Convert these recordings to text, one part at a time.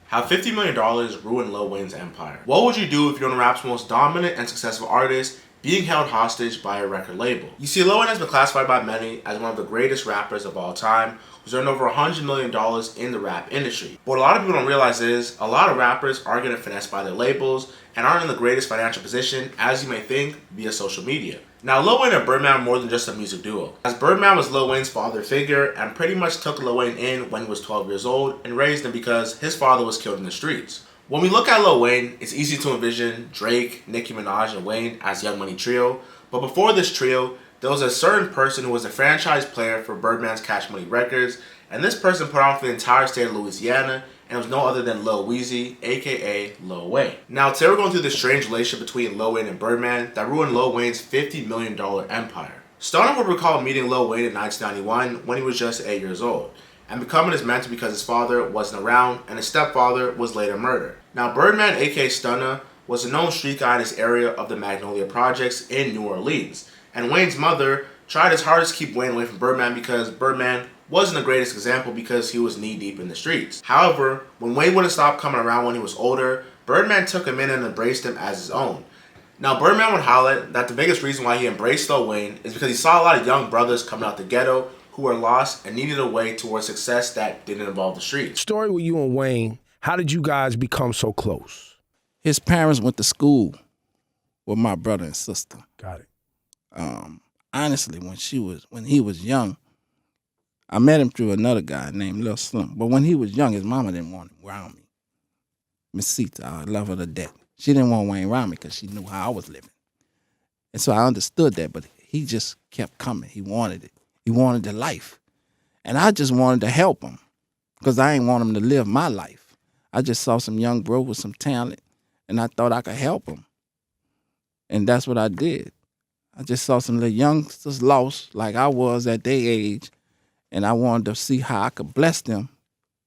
How $50 million ruined Lil Wayne's empire. What would you do if you're one of rap's most dominant and successful artists being held hostage by a record label? You see, Lil Wayne has been classified by many as one of the greatest rappers of all time, who's earned over $100 million in the rap industry. But what a lot of people don't realize is, a lot of rappers are getting finessed by their labels and aren't in the greatest financial position, as you may think, via social media. Now, Lil Wayne and Birdman are more than just a music duo, as Birdman was Lil Wayne's father figure and pretty much took Lil Wayne in when he was 12 years old and raised him because his father was killed in the streets. When we look at Lil Wayne, it's easy to envision Drake, Nicki Minaj, and Wayne as Young Money trio, but before this trio, there was a certain person who was a franchise player for Birdman's Cash Money Records, and this person put on for the entire state of Louisiana, and it was no other than Lil Weezy, aka Lil Wayne. Now, today we're going through this strange relationship between Lil Wayne and Birdman that ruined Lil Wayne's $50 million empire. Starting would recall meeting Lil Wayne in 1991 when he was just 8 years old, and becoming his mentor because his father wasn't around and his stepfather was later murdered. Now, Birdman, aka Stunna, was a known street guy in this area of the Magnolia Projects in New Orleans, and Wayne's mother tried his hardest to keep Wayne away from Birdman because Birdman wasn't the greatest example because he was knee-deep in the streets. However, when Wayne wouldn't stop coming around when he was older, Birdman took him in and embraced him as his own. Now, Birdman would highlight that the biggest reason why he embraced Lil Wayne is because he saw a lot of young brothers coming out the ghetto who were lost and needed a way towards success that didn't involve the streets. Story with you and Wayne, how did you guys become so close? His parents went to school with my brother and sister. Got it. Honestly, when he was young, I met him through another guy named Lil Slim. But when he was young, his mama didn't want him around me. Miss Sita, I love her to death. She didn't want Wayne around me because she knew how I was living. And so I understood that, but he just kept coming. He wanted it. He wanted the life. And I just wanted to help him because I didn't want him to live my life. I just saw some young bro with some talent, and I thought I could help him. And that's what I did. I just saw some little youngsters lost like I was at their age, and I wanted to see how I could bless them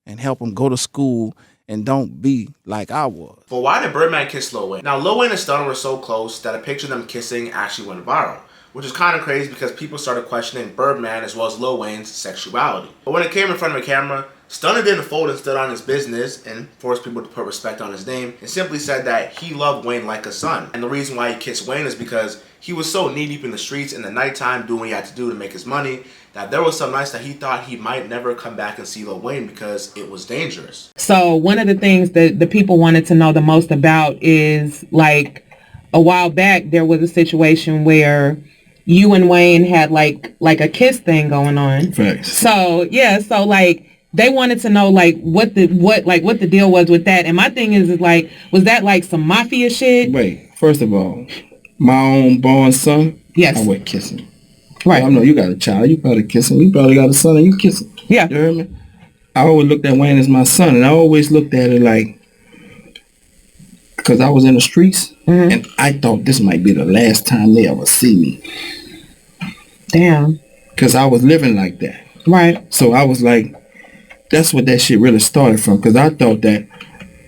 and help them go to school and don't be like I was. But why did Birdman kiss Lil Wayne? Now, Lil Wayne and Stunna were so close that a picture of them kissing actually went viral, which is kind of crazy because people started questioning Birdman as well as Lil Wayne's sexuality. But when it came in front of a camera, Stunna didn't fold and stood on his business and forced people to put respect on his name and simply said that he loved Wayne like a son. And the reason why he kissed Wayne is because he was so knee-deep in the streets in the nighttime doing what he had to do to make his money that there was some nights that he thought he might never come back and see Lil Wayne because it was dangerous. So one of the things that the people wanted to know the most about is, like, a while back there was a situation where you and Wayne had like a kiss thing going on. Facts. So yeah, so like they wanted to know like what the deal was with that. And my thing is like, was that like some mafia shit? Wait, first of all, my own born son, yes, I would kiss him. Right. I know you got a child, you probably kiss him. You probably got a son and you kiss him. Yeah. You heard me? I always looked at Wayne as my son, and I always looked at it like, because I was in the streets, and I thought this might be the last time they ever see me. Damn. Because I was living like that. Right. So I was like, that's what that shit really started from, because I thought that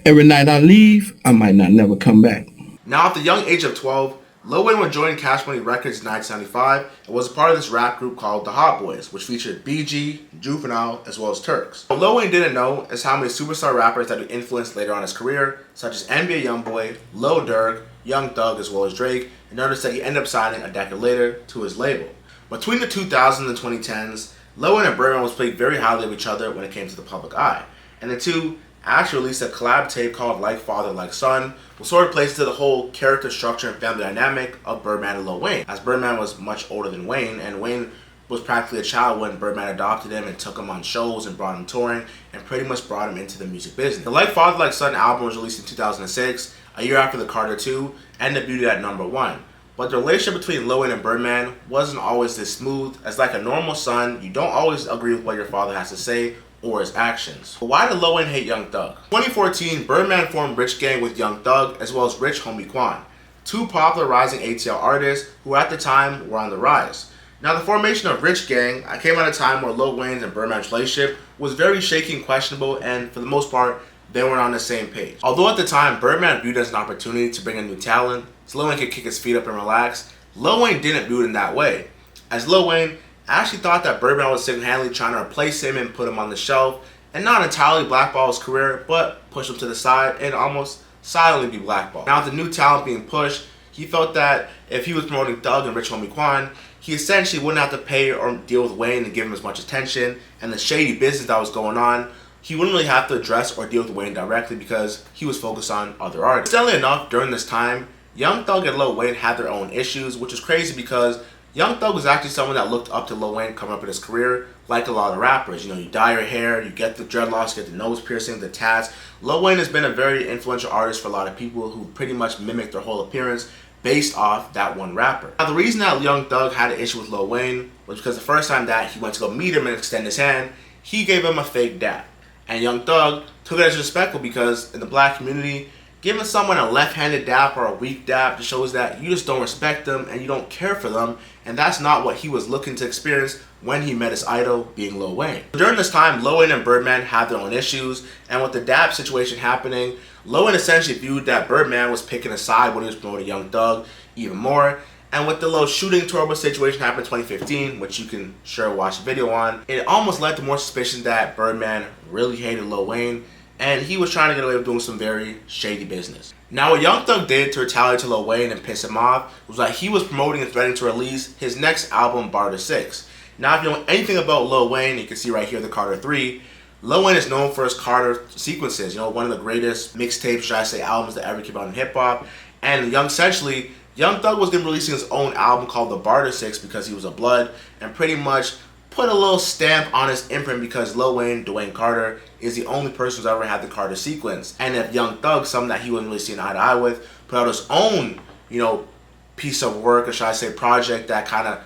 every night I leave, I might not never come back. Now, at the young age of 12, Lil Wayne would join Cash Money Records in 1975 and was a part of this rap group called the Hot Boys, which featured BG, Juvenile, as well as Turks. What Lil Wayne didn't know is how many superstar rappers that would influence later on his career, such as NBA Youngboy, Lil Durk, Young Thug, as well as Drake, and noticed that he ended up signing a decade later to his label. Between the 2000s and 2010s, Lil Wayne and Birdman was played very highly of each other when it came to the public eye, and the two actually released a collab tape called Like Father, Like Son, which sort of plays into the whole character structure and family dynamic of Birdman and Lil Wayne, as Birdman was much older than Wayne, and Wayne was practically a child when Birdman adopted him and took him on shows and brought him touring and pretty much brought him into the music business. The Like Father, Like Son album was released in 2006, a year after the Carter II, and debuted at #1. But the relationship between Lil Wayne and Birdman wasn't always this smooth, as like a normal son, you don't always agree with what your father has to say or his actions. But why did Lil Wayne hate Young Thug? In 2014, Birdman formed Rich Gang with Young Thug as well as Rich Homie Quan, two popular rising ATL artists who at the time were on the rise. Now, the formation of Rich Gang came at a time where Lil Wayne's and Birdman's relationship was very shaky and questionable, and for the most part, they weren't on the same page. Although at the time, Birdman viewed it as an opportunity to bring in new talent so Lil Wayne could kick his feet up and relax, Lil Wayne didn't view it in that way, as Lil Wayne actually thought that Birdman was single-handedly trying to replace him and put him on the shelf and not entirely blackball his career, but push him to the side and almost silently be blackballed. Now, with the new talent being pushed, he felt that if he was promoting Thug and Rich Homie Quan, he essentially wouldn't have to pay or deal with Wayne and give him as much attention, and the shady business that was going on, he wouldn't really have to address or deal with Wayne directly because he was focused on other artists. Sadly enough, during this time, Young Thug and Lil Wayne had their own issues, which is crazy because Young Thug was actually someone that looked up to Lil Wayne coming up in his career, like a lot of rappers. You know, you dye your hair, you get the dreadlocks, you get the nose piercing, the tats. Lil Wayne has been a very influential artist for a lot of people who pretty much mimic their whole appearance based off that one rapper. Now, the reason that Young Thug had an issue with Lil Wayne was because the first time that he went to go meet him and extend his hand, he gave him a fake dap. And Young Thug took it as disrespectful because in the black community, giving someone a left-handed dap or a weak dap just shows that you just don't respect them and you don't care for them, and that's not what he was looking to experience when he met his idol, being Lil Wayne. During this time, Lil Wayne and Birdman had their own issues, and with the dap situation happening, Lil Wayne essentially viewed that Birdman was picking a side when he was promoting Young Thug even more. And with the little shooting turbo situation happened in 2015, which you can sure watch a video on, it almost led to more suspicion that Birdman really hated Lil Wayne, and he was trying to get away with doing some very shady business. Now, what Young Thug did to retaliate to Lil Wayne and piss him off was that he was promoting and threatening to release his next album, Barter Six. Now, if you know anything about Lil Wayne, you can see right here the Carter 3. Lil Wayne is known for his Carter sequences, you know, one of the greatest mixtapes, should I say, albums that ever came out in hip-hop. And essentially, Young Thug was going to be releasing his own album called the Barter Six because he was a blood, and pretty much put a little stamp on his imprint because Lil Wayne, Dwayne Carter, is the only person who's ever had the Carter sequence. And if Young Thug, something that he wasn't really seeing eye to eye with, put out his own, you know, piece of work, or should I say project, that kind of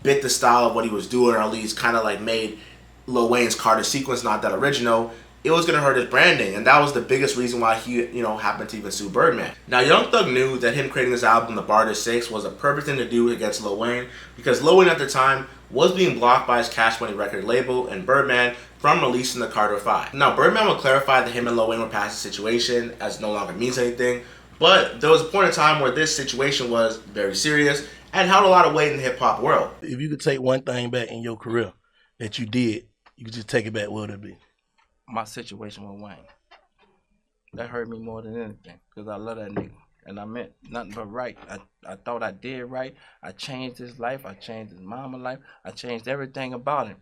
bit the style of what he was doing, or at least kind of like made Lil Wayne's Carter sequence not that original, it was going to hurt his branding. And that was the biggest reason why he, you know, happened to even sue Birdman. Now, Young Thug knew that him creating this album, The Barter Six, was a perfect thing to do against Lil Wayne, because Lil Wayne at the time was being blocked by his Cash Money record label and Birdman from releasing the Carter 5. Now, Birdman will clarify that him and Lil Wayne were past the situation, as it no longer means anything, but there was a point in time where this situation was very serious and held a lot of weight in the hip-hop world. If you could take one thing back in your career that you did, you could just take it back, what would it be? My situation with Wayne. That hurt me more than anything because I love that nigga. And I meant nothing but right. I thought I did right. I changed his life. I changed his mama's life. I changed everything about him.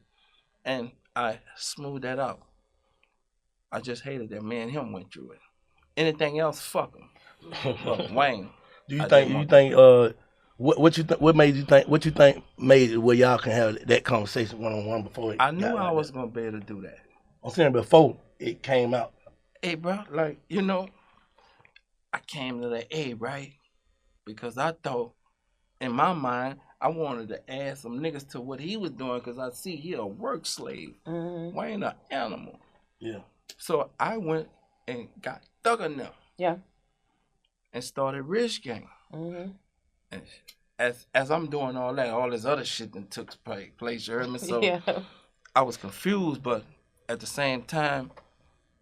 And I smoothed that out. I just hated that me and him went through it. Anything else, fuck him. Fuck Wayne. Do you think what made it where y'all can have that conversation one-on-one before it? I knew I was gonna be able to do that. I'm saying before it came out. Hey, bro, like, you know, I came to the A, right? Because I thought, in my mind, I wanted to add some niggas to what he was doing because I see he a work slave. Mm-hmm. Wayne an animal. Yeah. So I went and got Thug in them. Yeah. And started Rich Gang. Mm-hmm. And as I'm doing all that, all this other shit that took place, you heard me? So yeah. I was confused, but at the same time,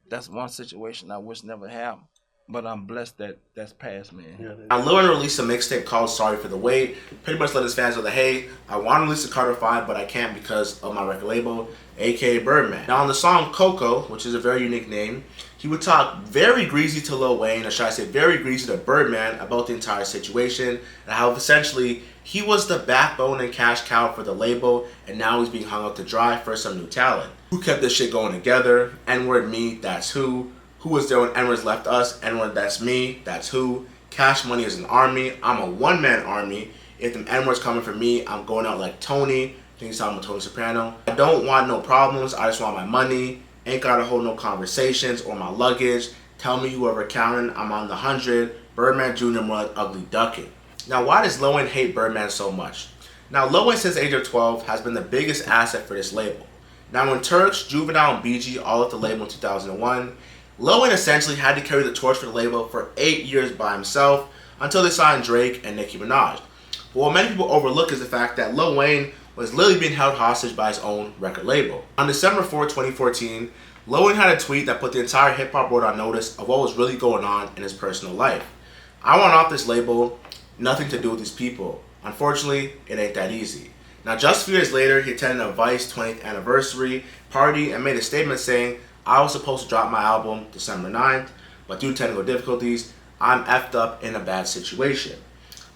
that's one situation I wish never happened. But I'm blessed that that's past me. Now, Lil Wayne released a mixtape called Sorry for the Wait. Pretty much let his fans know that, hey, I want to release the Carter 5, but I can't because of my record label, aka Birdman. Now, on the song Coco, which is a very unique name, he would talk very greasy to Lil Wayne, or should I say very greasy to Birdman, about the entire situation, and how essentially he was the backbone and cash cow for the label, and now he's being hung up to dry for some new talent. Who kept this shit going together? N-word me, that's who. Who was there when N-words left us? N-word, that's me, that's who. Cash Money is an army. I'm a one-man army. If them N-words coming for me, I'm going out like Tony. I think he's talking about Tony Soprano. I don't want no problems. I just want my money. Ain't gotta hold no conversations or my luggage. Tell me whoever counting. I'm on the 100. Birdman Jr. more like Ugly Duckett. Now, why does Lil Wayne hate Birdman so much? Now, Lil Wayne since the age of 12 has been the biggest asset for this label. Now, when Turks, Juvenile, and BG all left the label in 2001, Lil Wayne essentially had to carry the torch for the label for 8 years by himself until they signed Drake and Nicki Minaj. But what many people overlook is the fact that Lil Wayne was literally being held hostage by his own record label. On December 4, 2014, Lil Wayne had a tweet that put the entire hip-hop world on notice of what was really going on in his personal life. I want off this label, nothing to do with these people. Unfortunately, it ain't that easy. Now, just a few years later, he attended a Vice 20th anniversary party and made a statement saying, I was supposed to drop my album December 9th, but due to technical difficulties, I'm effed up in a bad situation.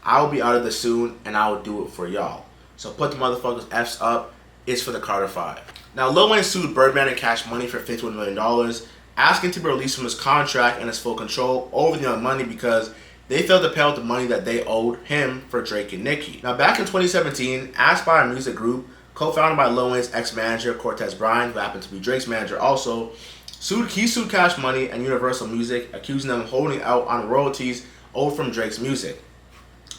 I will be out of this soon, and I will do it for y'all. So put the motherfuckers F's up. It's for the Carter 5. Now, Lil Wayne sued Birdman and Cash Money for $51 million, asking to be released from his contract and his full control over the Young Money because they failed to pay out the money that they owed him for Drake and Nicki. Now, back in 2017, Aspire Music Group, co-founded by Lil Wayne's ex-manager Cortez Bryan, who happened to be Drake's manager also, sued Cash Money and Universal Music, accusing them of holding out on royalties owed from Drake's music.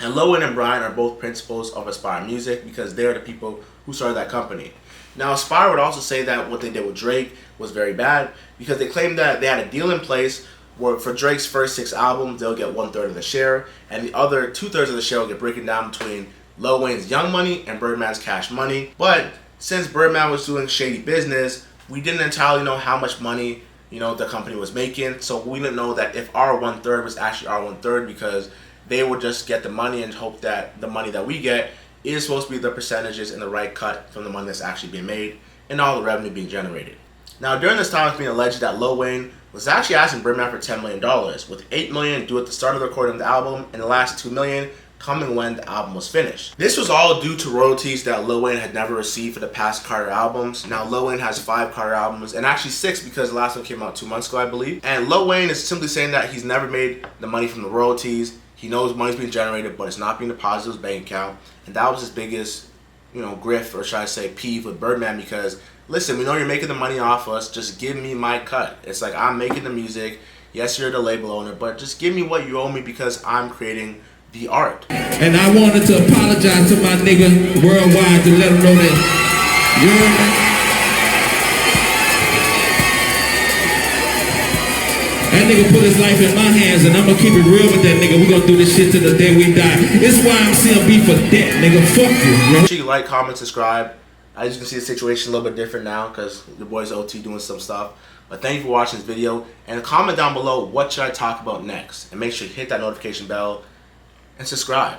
And Lil Wayne and Bryan are both principals of Aspire Music because they're the people who started that company. Now, Aspire would also say that what they did with Drake was very bad because they claimed that they had a deal in place where for Drake's first 6 albums, they'll get 1/3 of the share, and the other 2/3 of the share will get broken down between Lil Wayne's Young Money and Birdman's Cash Money. But since Birdman was doing shady business, we didn't entirely know how much money, the company was making. So we didn't know that if our 1/3 was actually our 1/3 because they would just get the money and hope that the money that we get is supposed to be the percentages and the right cut from the money that's actually being made and all the revenue being generated. Now, during this time, it's being alleged that Lil Wayne was actually asking Birdman for $10 million, with $8 million due at the start of the recording of the album and the last $2 million coming when the album was finished. This was all due to royalties that Lil Wayne had never received for the past Carter albums. Now, Lil Wayne has 5 Carter albums, and actually 6 because the last one came out 2 months ago, I believe. And Lil Wayne is simply saying that he's never made the money from the royalties. He knows money's being generated, but it's not being deposited in his bank account. And that was his biggest, grift, or should I say peeve with Birdman because, listen, we know you're making the money off us. Just give me my cut. It's like, I'm making the music. Yes, you're the label owner, but just give me what you owe me because I'm creating the art. And I wanted to apologize to my nigga worldwide to let him know that you're... That nigga put his life in my hands and I'm gonna keep it real with that nigga. We gonna do this shit till the day we die. It's why I'm CMB for that, nigga. Fuck you, bro. Make sure you like, comment, subscribe. As you can see, the situation a little bit different now because the boy's OT doing some stuff. But thank you for watching this video. And comment down below what should I talk about next. And make sure you hit that notification bell and subscribe.